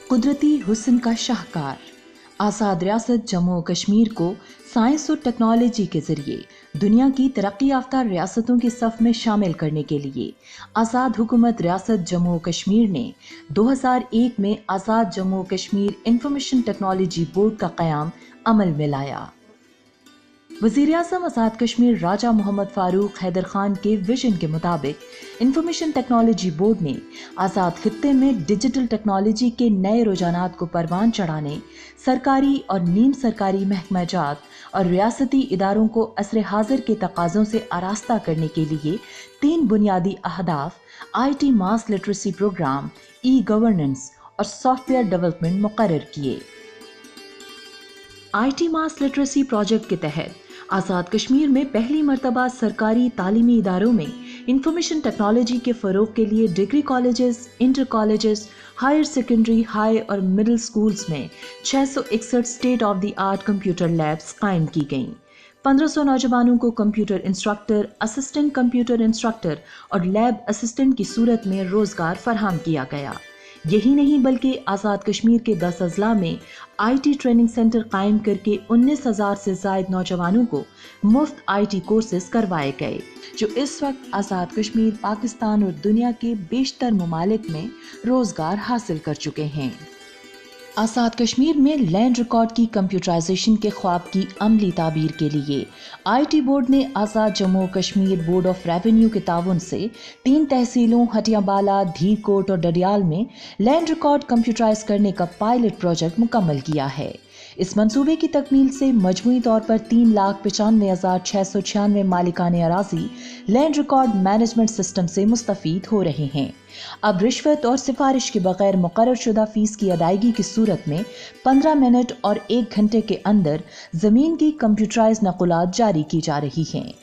कुदरती हुस्न का शाहकार आज़ाद रियासत जम्मू और कश्मीर को साइंस और टेक्नोलॉजी के जरिए दुनिया की तरक्की याफ्ता रियासतों की सफ में शामिल करने के लिए आज़ाद हुकूमत रियासत जम्मू और कश्मीर ने 2001 में आज़ाद जम्मू और कश्मीर इंफॉर्मेशन टेक्नोलॉजी बोर्ड का क़याम अमल में लाया। वज़ीर आज़म आज़ाद कश्मीर राजा मोहम्मद फ़ारूक हैदर खान के विजन के मुताबिक इंफॉर्मेशन टेक्नोलॉजी बोर्ड ने आज़ाद खित्ते में डिजिटल टेक्नोलॉजी के नए रुझानात को परवान चढ़ाने, सरकारी और नीम सरकारी महकमाजात और रियासती इदारों को असर हाजिर के तकाज़ों से आरास्ता करने के लिए 3 बुनियादी अहदाफ IT mass literacy program, e governance और सॉफ्टवेयर डेवलपमेंट मुकर्रर किए। IT मास लिटरेसी प्रोजेक्ट के तहत आज़ाद कश्मीर में पहली मर्तबा सरकारी तालीमी इदारों में इंफॉर्मेशन टेक्नोलॉजी के फ़रोग के लिए degree colleges, inter colleges, higher secondary, high और मिडिल स्कूल्स में 661 state of the art computer labs कायम की गईं। 1500 नौजवानों को computer instructor, assistant computer instructor और लैब असिस्टेंट की सूरत में रोजगार फराहम किया गया। यही नहीं बल्कि आज़ाद कश्मीर के 10 अजला में IT ट्रेनिंग सेंटर कायम करके 19,000 से ज़ायद नौजवानों को मुफ्त IT कोर्सेज करवाए गए, जो इस वक्त आज़ाद कश्मीर, पाकिस्तान और दुनिया के बेशतर ममालिक में रोजगार हासिल कर चुके हैं। आज़ाद कश्मीर में लैंड रिकॉर्ड की कंप्यूटराइजेशन के ख्वाब की अमली ताबीर के लिए IT बोर्ड ने Azad Jammu Kashmir board of revenue के ताउन से 3 तहसीलों हटियाबाला, धीरकोट और डडियाल में लैंड रिकॉर्ड कंप्यूटराइज करने का पायलट प्रोजेक्ट मुकम्मल किया है। इस मंसूबे की तकमील से मजमूई तौर पर 3,95,696 मालिकाने अराजी लैंड रिकॉर्ड मैनेजमेंट सिस्टम से मुस्तफीद हो रहे हैं। अब रिश्वत और सिफारिश के बगैर मुकर्रर शुदा फीस की अदायगी की सूरत में 15 मिनट और 1 घंटे के अंदर जमीन की कंप्यूटराइज नकुलात जारी की जा रही हैं।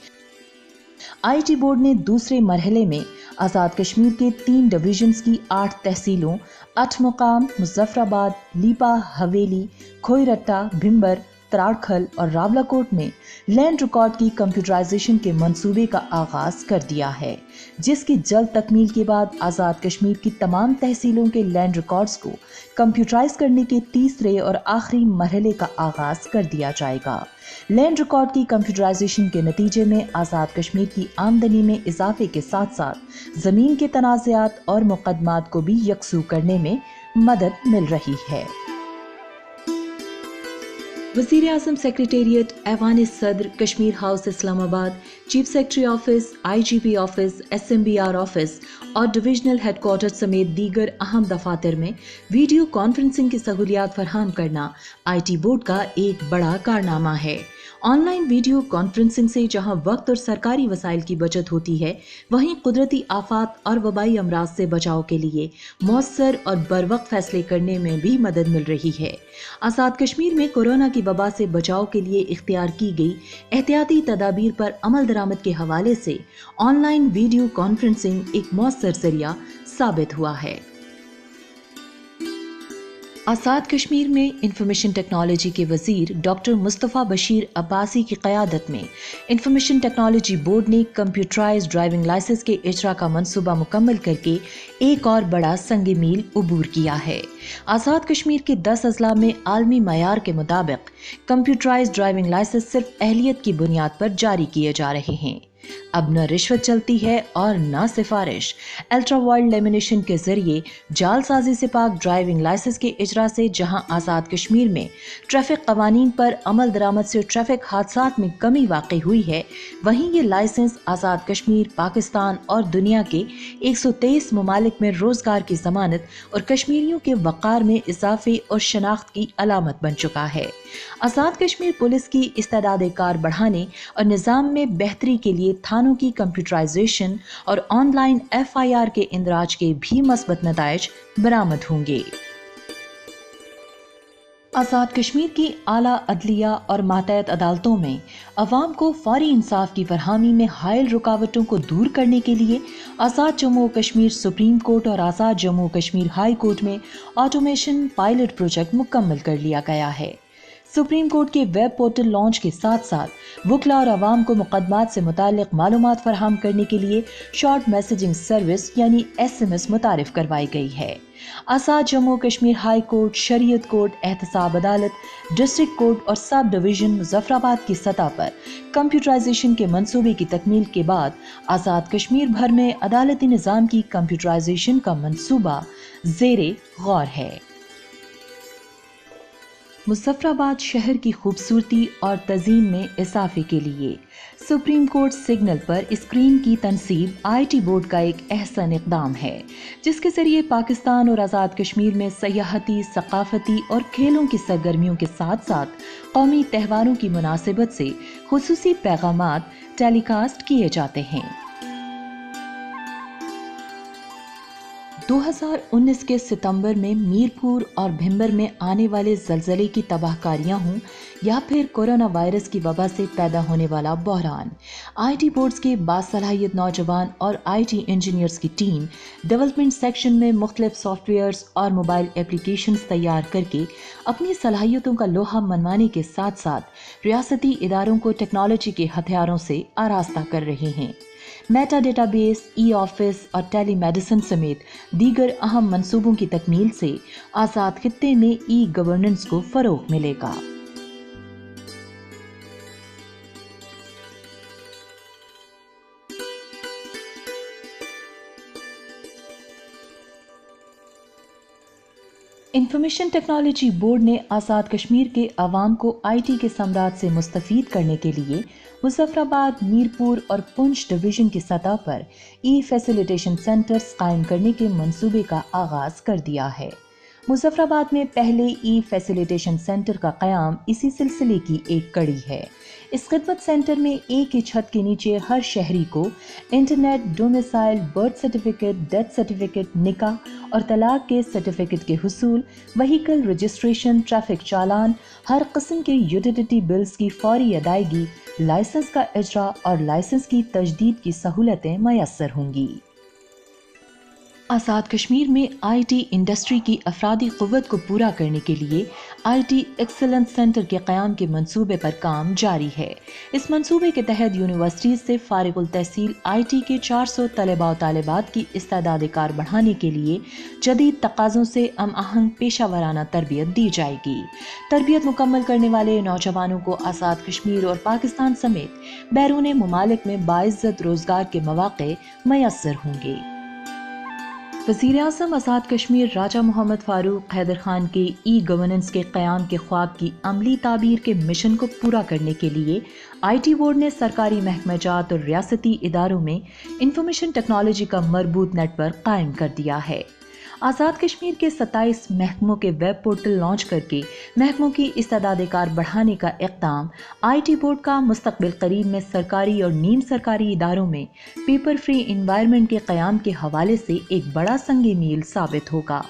IT बोर्ड ने दूसरे मरहले में आज़ाद कश्मीर के 3 डिवीजन्स की 8 तहसीलों अठमुकाम, मुजफ्फराबाद, लीपा, हवेली, खोईरट्टा, भिम्बर, त्राड़खल और रावलाकोट में लैंड रिकॉर्ड की कंप्यूटराइजेशन के मंसूबे का आगाज कर दिया है, जिसकी जल्द तकमील के बाद आज़ाद कश्मीर की तमाम तहसीलों के लैंड रिकॉर्ड्स को कंप्यूटराइज करने के तीसरे और आखिरी मरहले का आगाज कर दिया जाएगा। लैंड रिकॉर्ड की कंप्यूटराइजेशन के नतीजे में आज़ाद कश्मीर की आमदनी में इजाफे के साथ साथ ज़मीन के तनाज़ात और मुकदमात को भी यकसू करने में मदद मिल रही है। वज़ीर आज़म सेक्रेटेरिएट, ऐवान सदर, Kashmir house Islamabad, chief secretary office, IGP office, SMBR office और डिविजनल हेडक्वार्टर समेत दीगर अहम दफातर में वीडियो कॉन्फ्रेंसिंग की सहूलियात फराहम करना IT बोर्ड का एक बड़ा कारनामा है। ऑनलाइन वीडियो कॉन्फ्रेंसिंग से जहां वक्त और सरकारी वसाइल की बचत होती है, वहीं कुदरती आफात और वबाई अमराज से बचाव के लिए मौसर और बरवक्त फैसले करने में भी मदद मिल रही है। आज़ाद कश्मीर में कोरोना की वबा से बचाव के लिए इख्तियार की गई एहतियाती तदाबीर पर अमल दरामद के हवाले से ऑनलाइन वीडियो कॉन्फ्रेंसिंग एक मौसर जरिया साबित हुआ है। आज़ाद कश्मीर में इंफॉर्मेशन टेक्नोलॉजी के वज़ीर डॉक्टर मुस्तफ़ा बशीर अब्बासी की क़यादत में इंफॉर्मेशन टेक्नोलॉजी बोर्ड ने कंप्यूटराइज्ड ड्राइविंग लाइसेंस के इजरा का मंसूबा मुकम्मल करके एक और बड़ा संग मील उबूर किया है। आज़ाद कश्मीर के 10 अजला में आलमी मयार के मुताबिक कंप्यूटराइज्ड ड्राइविंग लाइसेंस सिर्फ अहलियत की बुनियाद पर जारी किए जा रहे हैं। अब न रिश्वत चलती है और न सिफारिश। अल्ट्रा वाइड लेमिनेशन के जरिए जालसाजी से पाक ड्राइविंग लाइसेंस के इजरा से जहां आज़ाद कश्मीर में ट्रैफिक कवानीन पर अमल दरामद से ट्रैफिक हादसात में कमी वाक़ई हुई है, वहीं ये लाइसेंस आज़ाद कश्मीर, पाकिस्तान और दुनिया के 123 ममालिक में रोजगार की जमानत और कश्मीरियों के वक़ार में इजाफे और शनाख्त की अलामत बन चुका है। आज़ाद कश्मीर पुलिस की इस्तेदाद कार बढ़ाने और निज़ाम में बेहतरी के लिए थानों की कंप्यूटराइजेशन और ऑनलाइन FIR के इंदराज के भी मस्बत नताइज बरामद होंगे। आज़ाद कश्मीर की आला अदलिया और मातहत अदालतों में अवाम को फौरी इंसाफ की फरहमी में हायल रुकावटों को दूर करने के लिए आज़ाद जम्मू कश्मीर सुप्रीम कोर्ट और आज़ाद जम्मू कश्मीर हाई कोर्ट में ऑटोमेशन पायलट प्रोजेक्ट मुकम्मल कर लिया गया है। सुप्रीम कोर्ट के वेब पोर्टल लॉन्च के साथ साथ वकला और आवाम को मुकदमात से मुताल्लिक मालूमात फराहम करने के लिए शॉर्ट मैसेजिंग सर्विस यानी SMS मुतारिफ करवाई गई है। आज़ाद जम्मू कश्मीर हाई कोर्ट, शरीयत कोर्ट, एहतसाब अदालत, डिस्ट्रिक्ट कोर्ट और सब डिवीजन मुजफ्फराबाद की सतह पर कंप्यूटराइजेशन के मंसूबे की तकमील के बाद आज़ाद कश्मीर भर में अदालती निज़ाम की कंप्यूटराइजेशन का मंसूबा ज़ेरे गौर है। मुजफ्फराबाद शहर की खूबसूरती और तज़ीन में इजाफे के लिए सुप्रीम कोर्ट सिग्नल पर स्क्रीन की तनसीब IT बोर्ड का एक अहसन इक़दाम है, जिसके ज़रिए पाकिस्तान और आज़ाद कश्मीर में सयाहती, सकाफती और खेलों की सरगर्मियों के साथ साथ कौमी त्यौहारों की मुनासिबत से खुसूसी पैगामात टेलीकास्ट किए जाते हैं। 2019 के सितंबर में मीरपुर और भिंबर में आने वाले ज़लज़ले की तबाहकारियां हों या फिर कोरोना वायरस की वबा से पैदा होने वाला बहरान, IT बोर्ड्स के बासलाहियत नौजवान और IT इंजीनियर्स की टीम डेवलपमेंट सेक्शन में मुख्तलिफ सॉफ्टवेयर्स और मोबाइल एप्लीकेशंस तैयार करके अपनी सलाहियतों का लोहा मनवाने के साथ साथ रियासती इदारों को टेक्नोलॉजी के हथियारों से आरास्ता कर रहे हैं। मेटा डेटाबेस, ऑफिस और टेली मेडिसिन समेत दीगर अहम मंसूबों की तकमील से आज़ाद खित्ते में गवर्नेंस को फरोग मिलेगा। इंफॉर्मेशन टेक्नोलॉजी बोर्ड ने आज़ाद कश्मीर के अवाम को IT के सम्राट से मुस्तफ़ीद करने के लिए मुजफ्फराबाद, मीरपुर और पुंछ डिवीजन की सतह पर फैसिलिटेशन सेंटर्स कायम करने के मंसूबे का आगाज कर दिया है। मुजफ्फराबाद में पहले फैसिलिटेशन सेंटर का क़याम इसी सिलसिले की एक कड़ी है। इस खिदमत सेंटर में एक ही छत के नीचे हर शहरी को internet, domicile, birth certificate, death certificate, निकाह और तलाक के सर्टिफिकेट के हुसूल, व्हीकल रजिस्ट्रेशन, ट्रैफिक चालान, हर किस्म के यूटिलिटी बिल्स की फौरी अदायगी, लाइसेंस का इजरा और लाइसेंस की तजदीद की सहूलतें मैसर होंगी। आज़ाद कश्मीर में IT इंडस्ट्री की अफरादी क़ुव्वत को पूरा करने के लिए IT एक्सेलेंस सेंटर के क़याम के मंसूबे पर काम जारी है। इस मंसूबे के तहत यूनिवर्सिटीज़ से फारिगुल तहसील IT के 400 तलबा और तालिबात की इस्तेदाद कार बढ़ाने के लिए जदीद तकाज़ों से हम आहंग पेशा वराना तरबियत दी जाएगी। तरबियत मुकम्मल करने वाले नौजवानों को आज़ाद कश्मीर और पाकिस्तान समेत बैरून मुमालिक में बाइज़्ज़त रोज़गार के मौक़े मैसर होंगे। वज़ीर-ए-आज़म आज़ाद कश्मीर राजा मोहम्मद फ़ारूक हैदर खान के गवर्नेंस के क़याम के ख्वाब की अमली ताबीर के मिशन को पूरा करने के लिए IT बोर्ड ने सरकारी महकमेजात और रियासती इदारों में इंफॉर्मेशन टेक्नोलॉजी का मरबूत नेटवर्क कायम कर दिया है। आज़ाद कश्मीर के 27 महकमों के वेब पोर्टल लॉन्च करके महकमों की इस्तेदाद कार बढ़ाने का इक़दाम IT बोर्ड का मुस्तक़बिल करीब में सरकारी और नीम सरकारी इदारों में पेपर फ्री इन्वायरमेंट के क़याम के हवाले से एक बड़ा संग मील साबित होगा।